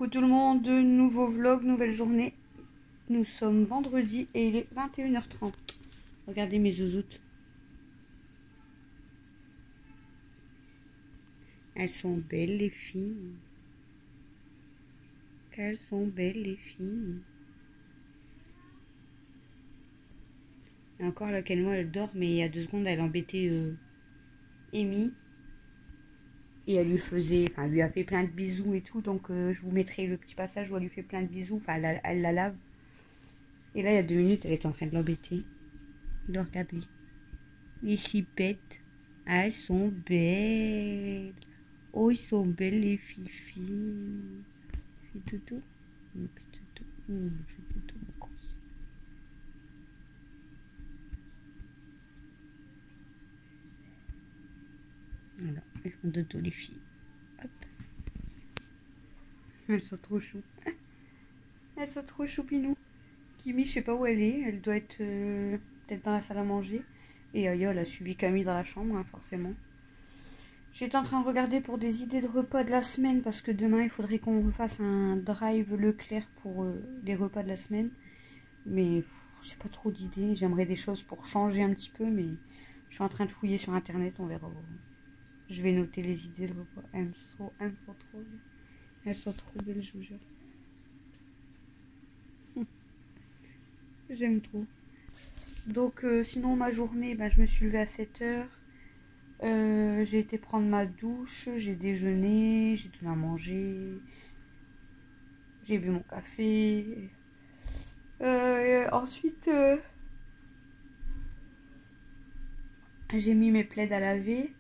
Coucou tout le monde, nouveau vlog, nouvelle journée. Nous sommes vendredi et il est 21h30. Regardez mes zouzoutes. Elles sont belles les filles. Qu'elles sont belles les filles. Et encore la Kenmo elle dort, mais il y a 2 secondes elle embêtait Amy. Et elle lui faisait, enfin elle lui a fait plein de bisous et tout. Donc je vous mettrai le petit passage où elle lui fait plein de bisous. Enfin elle la lave. Et là il y a 2 minutes elle est en train de l'embêter. Donc regardez. Les chipettes. Ah, elles sont belles. Oh, ils sont belles les filles. Fais toutou. Fais toutou. Fais toutou, ma grosse. Voilà, elles font dodo les filles. Hop. Elles sont trop chou. Elles sont trop choupinou. Kimi, je sais pas où elle est. Elle doit être peut-être dans la salle à manger. Et Aya, elle a suivi Camille dans la chambre, hein, forcément. J'étais en train de regarder pour des idées de repas de la semaine parce que demain il faudrait qu'on refasse un drive Leclerc pour les repas de la semaine. Mais j'ai pas trop d'idées. J'aimerais des choses pour changer un petit peu, mais je suis en train de fouiller sur internet, on verra. Je vais noter les idées de repas. Elles sont trop belles. Elles sont trop belles, je vous jure. J'aime trop. Donc sinon ma journée, ben, je me suis levée à 7h. J'ai été prendre ma douche, j'ai déjeuné, j'ai donné à manger, j'ai bu mon café. Ensuite, j'ai mis mes plaids à laver.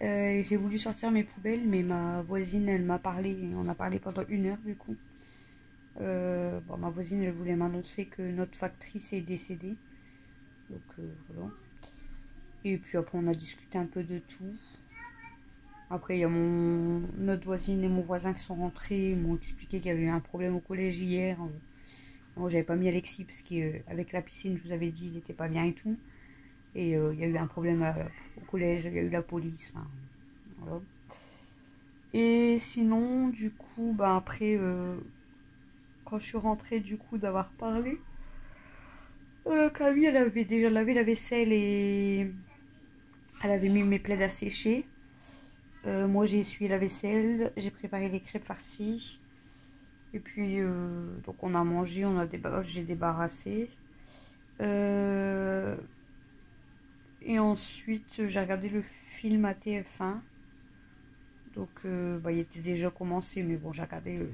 J'ai voulu sortir mes poubelles, mais ma voisine, elle m'a parlé, on a parlé pendant 1 heure du coup. Bon, ma voisine, elle voulait m'annoncer que notre factrice est décédée. Donc voilà. Et puis après, on a discuté un peu de tout. Après, il y a notre voisine et mon voisin qui sont rentrés. Ils m'ont expliqué qu'il y avait eu un problème au collège hier. Moi, j'avais pas mis Alexis parce qu'avec la piscine, je vous avais dit, il n'était pas bien et tout. Et il y a eu un problème au collège, il y a eu la police. Enfin, voilà. Et sinon, du coup, bah, après, quand je suis rentrée, du coup, d'avoir parlé, Camille, elle avait déjà lavé la vaisselle et elle avait mis mes plaids à sécher. Moi j'ai essuyé la vaisselle, j'ai préparé les crêpes farcies. Et puis donc on a mangé, j'ai débarrassé. Et ensuite j'ai regardé le film à TF1. Donc bah, il était déjà commencé, mais bon j'ai regardé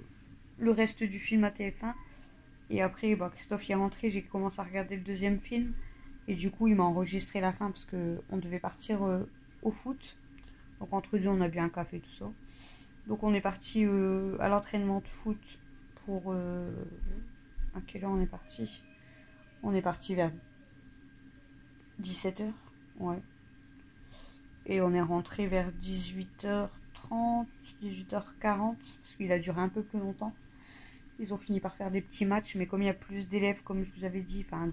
le reste du film à TF1. Et après bah, Christophe y est rentré, j'ai commencé à regarder le 2e film. Et du coup il m'a enregistré la fin parce qu'on devait partir au foot. Donc entre deux, on a bu un café, tout ça. Donc on est parti à l'entraînement de foot pour... à quelle heure on est parti? On est parti vers 17h. Ouais. Et on est rentré vers 18h30, 18h40. Parce qu'il a duré un peu plus longtemps. Ils ont fini par faire des petits matchs. Mais comme il y a plus d'élèves, comme je vous avais dit, enfin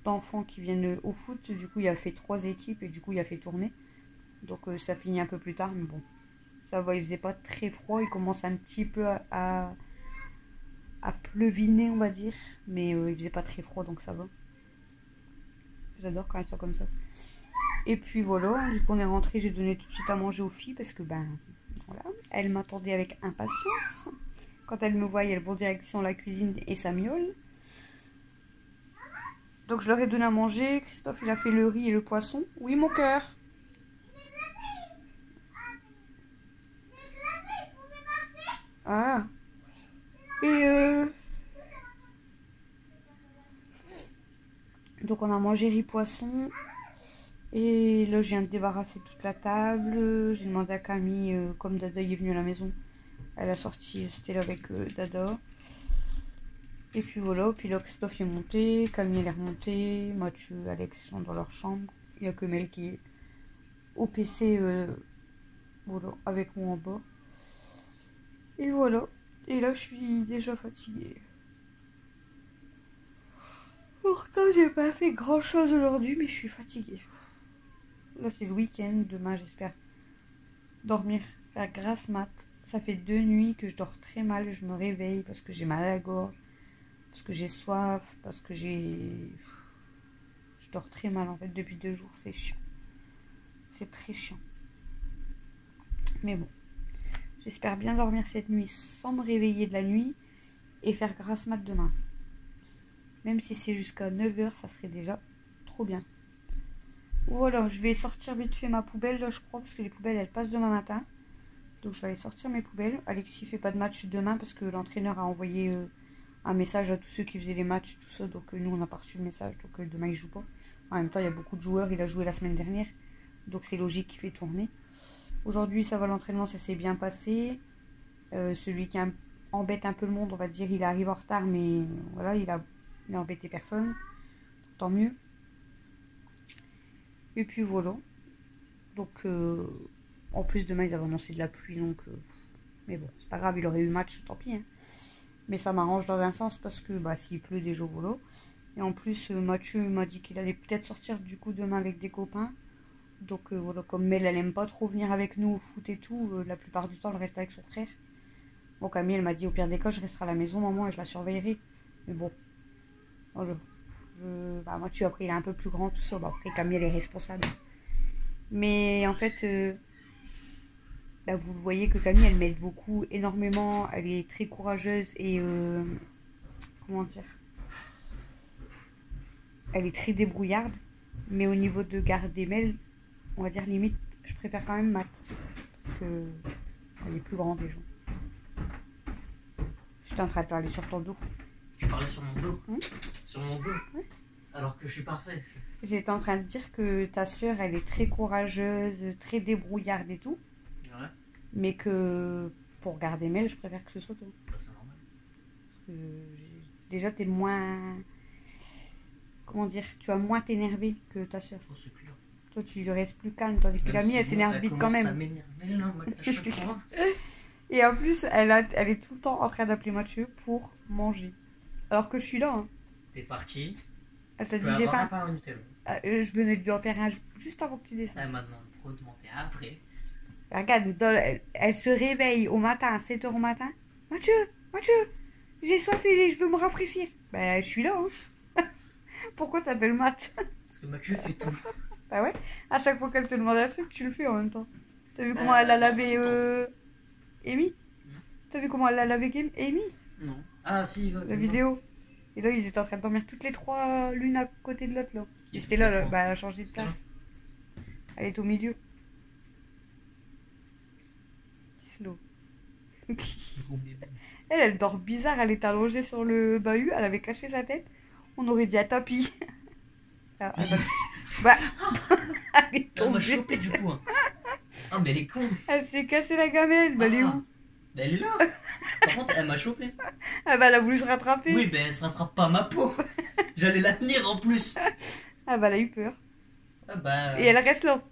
d'enfants qui viennent au foot, du coup il a fait 3 équipes et du coup il a fait tourner. Donc ça finit un peu plus tard, mais bon, ça va, il faisait pas très froid, il commence un petit peu à pleuviner, on va dire, mais il faisait pas très froid, donc ça va. J'adore quand elles sont comme ça. Et puis voilà, du coup on est rentré, j'ai donné tout de suite à manger aux filles, parce que ben, voilà, elles m'attendaient avec impatience. Quand elles me voient, elles vont direction la cuisine et ça miaule. Donc je leur ai donné à manger, Christophe il a fait le riz et le poisson. Oui mon cœur. Ah. Et donc on a mangé riz poisson. Et là je viens de débarrasser toute la table. J'ai demandé à Camille, comme Dada est venu à la maison, elle a sorti Stella avec Dada. Et puis voilà, puis là Christophe est monté, Camille elle est remontée, Mathieu, Alex sont dans leur chambre. Il n'y a que Mel qui est au PC voilà, avec moi en bas. Et voilà. Et là je suis déjà fatiguée. Pourtant j'ai pas fait grand chose aujourd'hui, mais je suis fatiguée. Là c'est le week-end, demain j'espère dormir, faire grasse mat Ça fait 2 nuits que je dors très mal. Je me réveille parce que j'ai mal à la gorge, parce que j'ai soif, parce que j'ai... Je dors très mal en fait depuis 2 jours. C'est chiant. C'est très chiant. Mais bon. J'espère bien dormir cette nuit sans me réveiller de la nuit et faire grasse mat demain. Même si c'est jusqu'à 9 h, ça serait déjà trop bien. Voilà, je vais sortir vite fait ma poubelle là, je crois, parce que les poubelles elles passent demain matin. Donc je vais aller sortir mes poubelles. Alexis fait pas de match demain parce que l'entraîneur a envoyé un message à tous ceux qui faisaient les matchs, tout ça. Donc nous on n'a pas reçu le message, donc demain il joue pas. En même temps il y a beaucoup de joueurs, il a joué la semaine dernière. Donc c'est logique qu'il fait tourner. Aujourd'hui ça va, l'entraînement ça s'est bien passé. Celui qui embête un peu le monde, on va dire, il arrive en retard, mais voilà, il a embêté personne. Tant mieux. Et puis voilà. Donc en plus demain ils avaient annoncé de la pluie, donc mais bon, c'est pas grave, il aurait eu le match, tant pis. Hein. Mais ça m'arrange dans un sens parce que bah, s'il pleut des jours voilà. Et en plus Mathieu m'a dit qu'il allait peut-être sortir du coup demain avec des copains. Donc voilà, comme Mel elle aime pas trop venir avec nous au foot et tout, la plupart du temps elle reste avec son frère. Bon, Camille elle m'a dit au pire des cas je resterai à la maison maman et je la surveillerai. Mais bon, voilà. Bah, Mathieu après il est un peu plus grand tout ça, bah, après Camille elle est responsable. Mais en fait, là, vous voyez que Camille, elle m'aide beaucoup, énormément. Elle est très courageuse et... comment dire, elle est très débrouillarde. Mais au niveau de garder Mel, on va dire limite, je préfère quand même Matt. Parce que elle est plus grande déjà. J'étais en train de parler sur ton dos. Tu parlais sur mon dos Sur mon dos Ouais. Alors que je suis parfait. J'étais en train de dire que ta soeur, elle est très courageuse, très débrouillarde et tout. Ouais. Mais que pour garder Mel, je préfère que ce soit toi. Bah, c'est normal. Parce que déjà, t'es moins... Comment dire, tu vas moins t'énerver que ta soeur. Oh, c'est clair. Toi, tu restes plus calme, tandis que la mienne, elle s'énerve vite quand même. Ça m'énerve là, à chaque fois. Et en plus, elle est tout le temps en train d'appeler Mathieu pour manger. Alors que je suis là. Hein. T'es parti. Elle t'a Tu dit peux j'ai avoir un faim. pain au Nutella. Je venais de lui en faire un juste avant que tu descendes. Elle m'a demandé pourquoi demander après. Regarde, elle se réveille au matin, à 7 h au matin. Mathieu, j'ai soif et je veux me rafraîchir. Ben, je suis là. Hein. Pourquoi t'appelles Matt? Parce que Mathieu fait tout. Bah ouais, à chaque fois qu'elle te demande un truc, tu le fais en même temps. T'as vu comment elle a lavé Amy? T'as vu comment elle a lavé Amy? Non. Ah si, La vidéo. Et là, ils étaient en train de dormir toutes les trois, l'une à côté de l'autre, là. Et c'était là, bah, elle a changé de place. Elle est au milieu. Slow. Elle dort bizarre, elle est allongée sur le bahut, elle avait caché sa tête. On aurait dit un tapis. Ah, bah, elle est Elle m'a tombée. chopé du coup. Hein. Ah mais elle est con. Elle s'est cassée la gamelle, bah elle est où? Bah elle est là. Par contre elle m'a chopé. Ah bah elle a voulu se rattraper. Oui, ben elle se rattrape pas à ma peau. J'allais la tenir en plus. Ah bah elle a eu peur. Ah bah... Et elle reste là.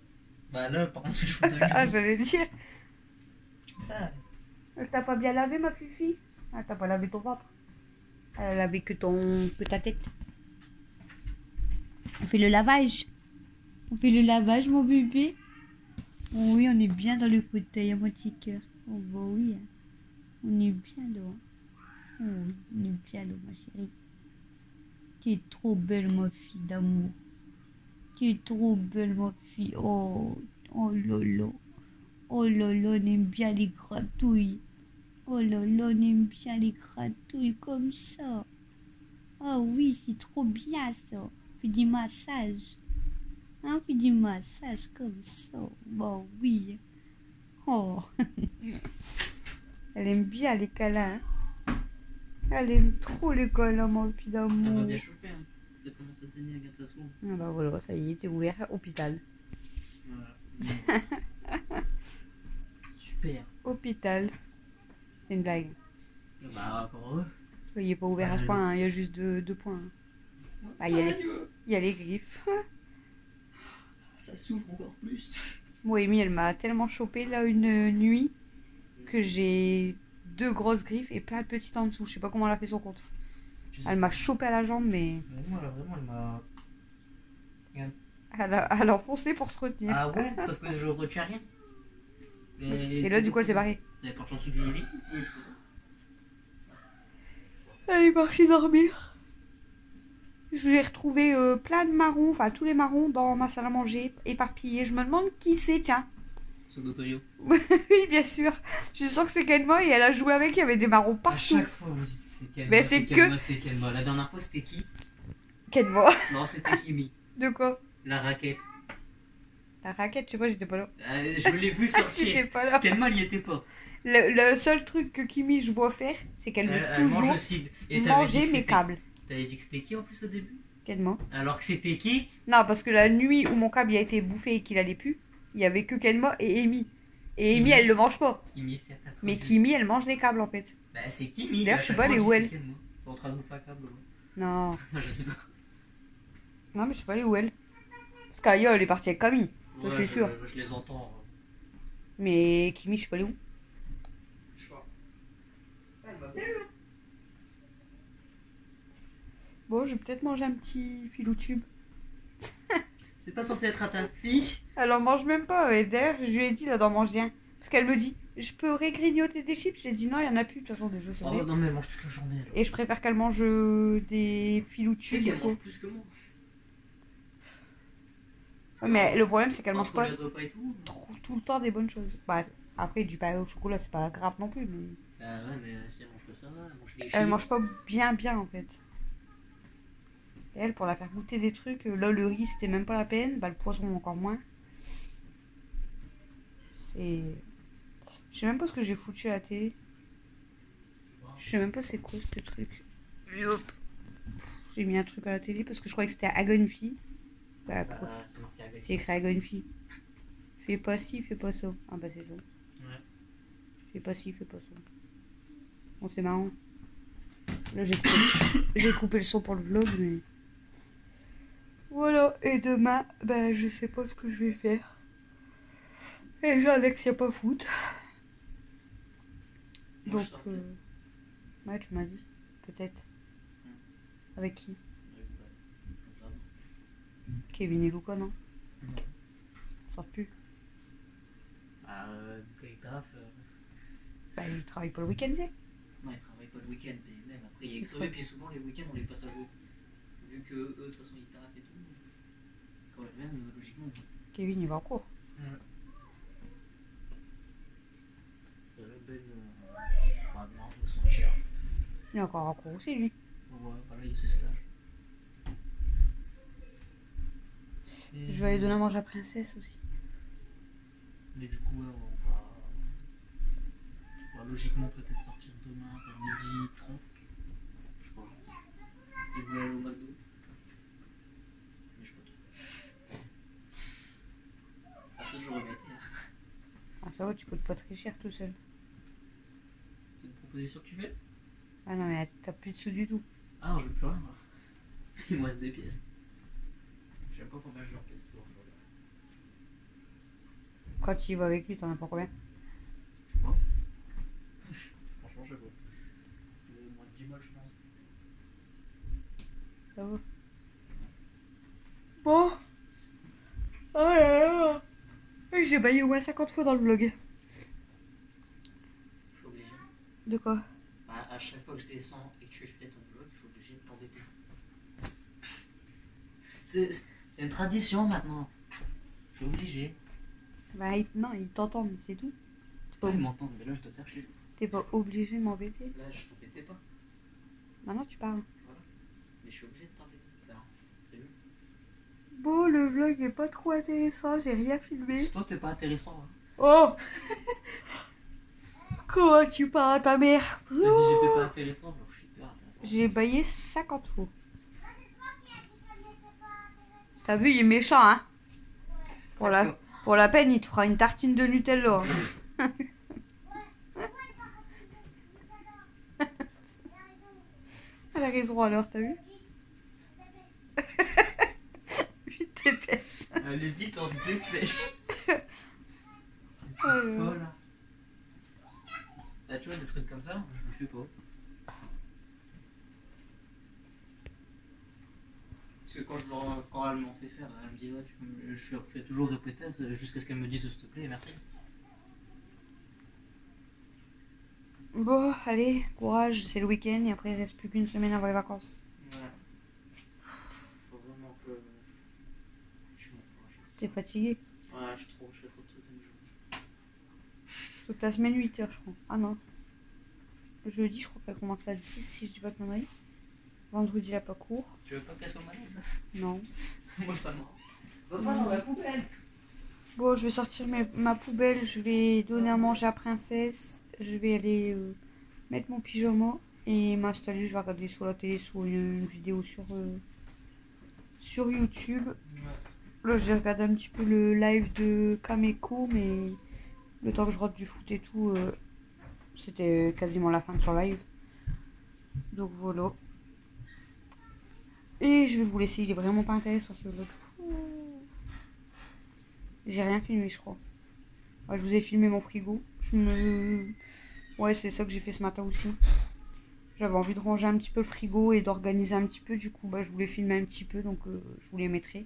Bah là, par contre, je fous de Ah, j'allais dire. Putain. T'as pas bien lavé ma fifi? Ah, t'as pas lavé ton ventre. Elle a lavé que ta tête. On fait le lavage. On fait le lavage, mon bébé. Oh oui, on est bien dans le fauteuil à mon petit cœur. Oh bah oui. Hein. On est bien là. Oh oui, on est bien là, ma chérie. Tu es trop belle, ma fille d'amour. Tu es trop belle, ma fille. Oh, oh lolo. Oh lolo, on aime bien les gratouilles. Oh lolo, on aime bien les gratouilles comme ça. Oh oui, c'est trop bien ça. Puis du massage. Hein, puis du massage comme ça. Bon, oui. Oh. Elle aime bien les câlins. Hein. Elle aime trop les câlins, ma fille d'amour. Elle m'a bien chopé. Hein. C'est comment ça saigner, regarde ça s'ouvre. Ah bah voilà, ça y est, t'es ouvert à hôpital. Voilà. Super. Hôpital. C'est une blague. Bah, pour eux. Il n'est pas ouvert à ce point, hein. Il y a juste deux points. Hein. Ah, il y a les griffes. Ça s'ouvre encore plus. Moi, Amy, elle m'a tellement chopé là une nuit que j'ai 2 grosses griffes et plein de petites en dessous. Je sais pas comment elle a fait son compte. Elle m'a chopé à la jambe, mais... Mais moi, là, vraiment, elle m'a... Elle a enfoncé pour se retenir. Ah ouais, sauf que je retiens rien. Et là, du coup, elle s'est barrée. T'avais porté en dessous du lit? Oui. Elle est partie dormir. J'ai retrouvé plein de marrons, enfin tous les marrons dans ma salle à manger, éparpillés. Je me demande qui c'est, tiens. Son Dotoyo. Oui, bien sûr. Je suis sûre que c'est Kenma et elle a joué avec, il y avait des marrons À partout. chaque fois, vous dites c'est Kenma. Mais c'est que- C'est Kenma. La dernière fois, c'était qui? Kenma. Non, c'était Kimi. De quoi? La raquette. La raquette, je sais pas, j'étais pas là. Je l'ai vu J'étais sortir. pas là. Kenma, il y était pas. Le seul truc que Kimi je vois faire, c'est qu'elle veut Elle mange toujours aussi. Et t'avais dit manger que mes c'était- câbles. T'avais dit que c'était qui en plus au début? Kenma. Alors que c'était qui? Non, parce que la nuit où mon câble a été bouffé et qu'il allait plus, il y avait que Kenma et Amy. Et Amy, Kimi. elle le mange pas. Kimi, c'est à Mais Kimi, elle mange les câbles en fait. Bah, c'est Kimi. D'ailleurs, à je sais chaque pas, fois, elle est je où dis elle c'est Kenma. T'es en train de bouffer un câble. Ouais. Non. Je sais pas. Non, mais je sais pas aller où elle. Parce qu'Aya, elle est partie avec Camille. Ça, Ouais, c'est sûr. Je les entends. Mais Kimi, je sais pas aller où. Je sais pas. Elle va bien. Bon, je vais peut-être manger un petit filou tube. C'est pas censé être à ta fille. Elle en mange même pas. Et d'ailleurs, je lui ai dit là d'en manger un. Parce qu'elle me dit, je peux régrignoter des chips. J'ai dit non, il y en a plus. De toute façon, des jeux Oh non, mais elle mange toute la journée. Elle. Et je préfère qu'elle mange des filous Tu sais tubes. qu'elle mange plus que moi. Ouais, mais le problème, c'est qu'elle mange Entre pas les repas et tout. tout le temps des bonnes choses. Bah, après, du pain au chocolat, c'est pas grave non plus. Mais Ah ouais, mais si elle mange que ça, elle mange des elle chips. mange pas bien en fait. Et elle, pour la faire goûter des trucs, là, le riz, c'était même pas la peine. Bah, le poisson, encore moins. C'est. Je sais même pas ce que j'ai foutu à la télé. Je sais même pas c'est quoi ce truc. Et hop. J'ai mis un truc à la télé parce que je croyais que c'était Agonfi. Bah, Bah, c'est marqué avec. c'est écrit Agonfi. Fais pas ci, fais pas ça. Ah bah c'est ça. Ouais. Fais pas ci, fais pas ça. Bon, c'est marrant. Là, j'ai coupé le son pour le vlog, mais. Voilà, et demain, bah, je sais pas ce que je vais faire. Et j'ai Alex, y a pas foot. Moi, Donc, je sortais. ouais, tu m'as dit. Peut-être. Avec qui? Comme Kevin et Luca, non? ça. Non. Ils sortent plus. Bah, Gaëtaf. Bah, ils travaillent pas le week-end, c'est. Non, ils travaillent pas le week-end, mais même après, il y a que eux, et puis souvent les week-ends, on les passe à jouer. Vu que eux, de toute façon, ils taffent et tout. Quand ils reviennent, logiquement, on joue. Kevin, il va en cours. Ben, maintenant, de sortir. Il est encore en cours aussi, lui. Ouais, voilà, il y a ce stage. Et- Je vais aller donner à manger à Princesse aussi. Mais du coup, ouais, on va logiquement peut-être sortir demain vers midi 30. Je sais pas. Et vous aller au McDo. Mais je sais pas tout. Ah, ça, je remettais. Ah, ça va, tu coûtes pas très cher tout seul. C'est une proposition que tu fais? Ah non, mais t'as plus de sous du tout. Ah non, je veux plus rien. Moi. Il me reste des pièces. Je sais pas combien je leur pièces. Quand tu y vas avec lui, t'en as pas combien? Je sais pas. Franchement, je sais pas. Moins de 10 balles, je pense. Ça va. Bon. Oh là là. Oui, j'ai baillé au moins 50 fois dans le vlog. Je suis obligé. De quoi? Bah, à chaque fois que je descends et que tu fais ton vlog, je suis obligé de t'embêter. C'est une tradition maintenant. Je suis obligé. Bah, non, ils t'entendent, c'est tout. Ils m'entendent, mais là je dois te faire chier. T'es pas obligé de m'embêter. Là je t'embêtais pas. Maintenant, tu parles. Voilà. Mais je suis obligé de t'embêter. C'est marrant. C'est mieux. Bon, le vlog est pas trop intéressant, j'ai rien filmé. Toi t'es pas intéressant. Hein. Oh. Comment tu parles à ta mère? T'as dit j'étais pas intéressant, alors je suis hyper intéressant. J'ai baillé 50 fois. T'as vu, il est méchant, hein? Pour la peine, il te fera une tartine de Nutella. Hein. Elle a raison alors, t'as vu? Vite dépêche. Allez vite, on se dépêche. Voilà. Là tu vois des trucs comme ça, je le fais pas. Parce que quand elle m'en fait faire, elle me dit ouais, je leur fais toujours répéter jusqu'à ce qu'elle me dise s'il te plaît et merci. Bon, allez, courage, c'est le week-end et après il reste plus qu'une semaine avant les vacances. Ouais. Faut vraiment que je suis courage. T'es fatigué? Ouais, je fais trop de trucs une journée. Toute la semaine 8 heures, je crois. Ah non. Jeudi, je crois qu'elle commence à 10 si je dis pas de conneries. Vendredi, il a pas cours. Tu veux pas casser au manège? Non. Moi, ça m'a. Va pas dans la poubelle. Bon, je vais sortir ma poubelle, je vais donner à manger à Princesse. Je vais aller mettre mon pyjama et m'installer. Je vais regarder sur la télé sur une vidéo sur YouTube. Ouais. Là, j'ai regardé un petit peu le live de Kameko, mais le temps que je rentre du foot et tout, c'était quasiment la fin de son live. Donc voilà. Et je vais vous laisser, il est vraiment pas intéressant ce vlog. J'ai rien filmé, je crois. Ouais, je vous ai filmé mon frigo. Ouais, c'est ça que j'ai fait ce matin aussi. J'avais envie de ranger un petit peu le frigo et d'organiser un petit peu. Du coup, bah, je voulais filmer un petit peu, donc je vous les mettrai.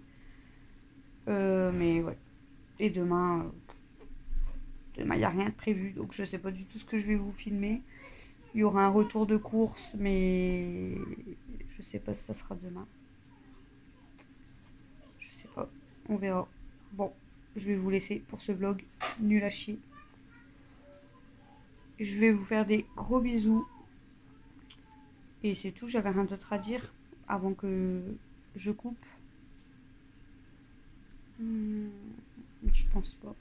Mais ouais. Et demain, il n'y a rien de prévu, donc je sais pas du tout ce que je vais vous filmer. Il y aura un retour de course, mais je sais pas si ça sera demain. Je sais pas, on verra. Bon, je vais vous laisser pour ce vlog nul à chier. Je vais vous faire des gros bisous. Et c'est tout, j'avais rien d'autre à dire avant que je coupe. Je pense pas.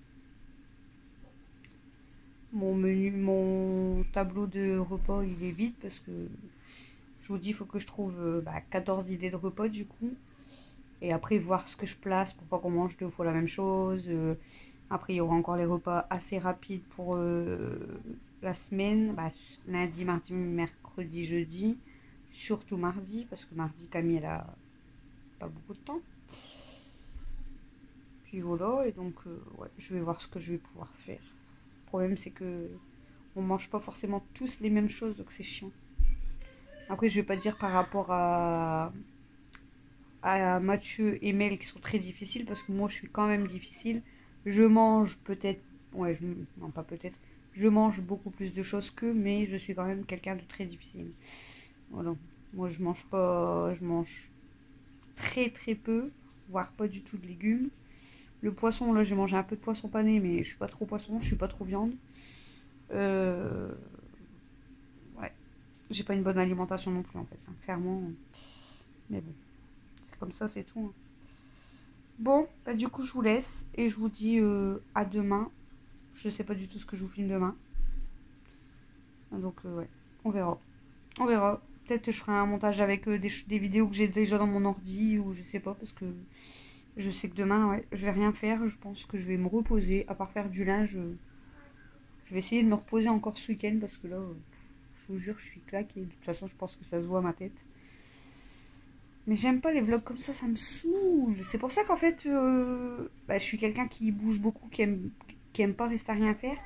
Mon tableau de repas, il est vide parce que je vous dis, il faut que je trouve 14 idées de repas du coup. Et après, voir ce que je place pour pas qu'on mange 2 fois la même chose. Après, il y aura encore les repas assez rapides pour la semaine. Lundi, mardi, mercredi, jeudi. Surtout mardi, parce que mardi, Camille, elle a pas beaucoup de temps. Puis voilà, et donc, ouais, je vais voir ce que je vais pouvoir faire. Le problème, c'est que on mange pas forcément tous les mêmes choses, donc c'est chiant. Après, je vais pas dire par rapport à Mathieu et Mel qui sont très difficiles, parce que moi, je suis quand même difficile. Je mange peut-être, ouais, non pas peut-être, je mange beaucoup plus de choses qu'eux, mais je suis quand même quelqu'un de très difficile. Voilà, moi je mange très très peu, voire pas du tout de légumes. Le poisson, là j'ai mangé un peu de poisson pané, mais je suis pas trop poisson, je suis pas trop viande. Ouais, j'ai pas une bonne alimentation non plus en fait, hein, clairement. Mais bon, c'est comme ça, c'est tout. Hein. Bon, bah du coup je vous laisse et je vous dis à demain. Je sais pas du tout ce que je vous filme demain. Donc ouais, on verra. On verra. Peut-être que je ferai un montage avec des vidéos que j'ai déjà dans mon ordi ou je sais pas parce que je sais que demain, ouais, je vais rien faire. Je pense que je vais me reposer, à part faire du linge. Je vais essayer de me reposer encore ce week-end parce que là, je vous jure, je suis claquée. De toute façon, je pense que ça se voit à ma tête. Mais j'aime pas les vlogs comme ça me saoule. C'est pour ça qu'en fait, je suis quelqu'un qui bouge beaucoup, qui aime pas rester à rien faire.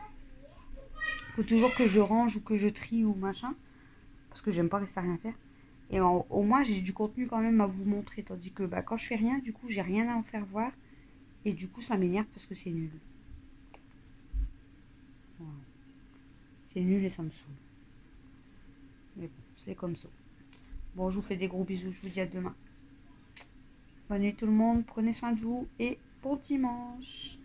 Faut toujours que je range ou que je trie ou machin. Parce que j'aime pas rester à rien faire. Et au moins, j'ai du contenu quand même à vous montrer. Tandis que quand je fais rien, du coup, j'ai rien à en faire voir. Et du coup, ça m'énerve parce que c'est nul. Voilà. C'est nul et ça me saoule. Mais bon, c'est comme ça. Bon, je vous fais des gros bisous. Je vous dis à demain. Bonne nuit tout le monde. Prenez soin de vous et bon dimanche.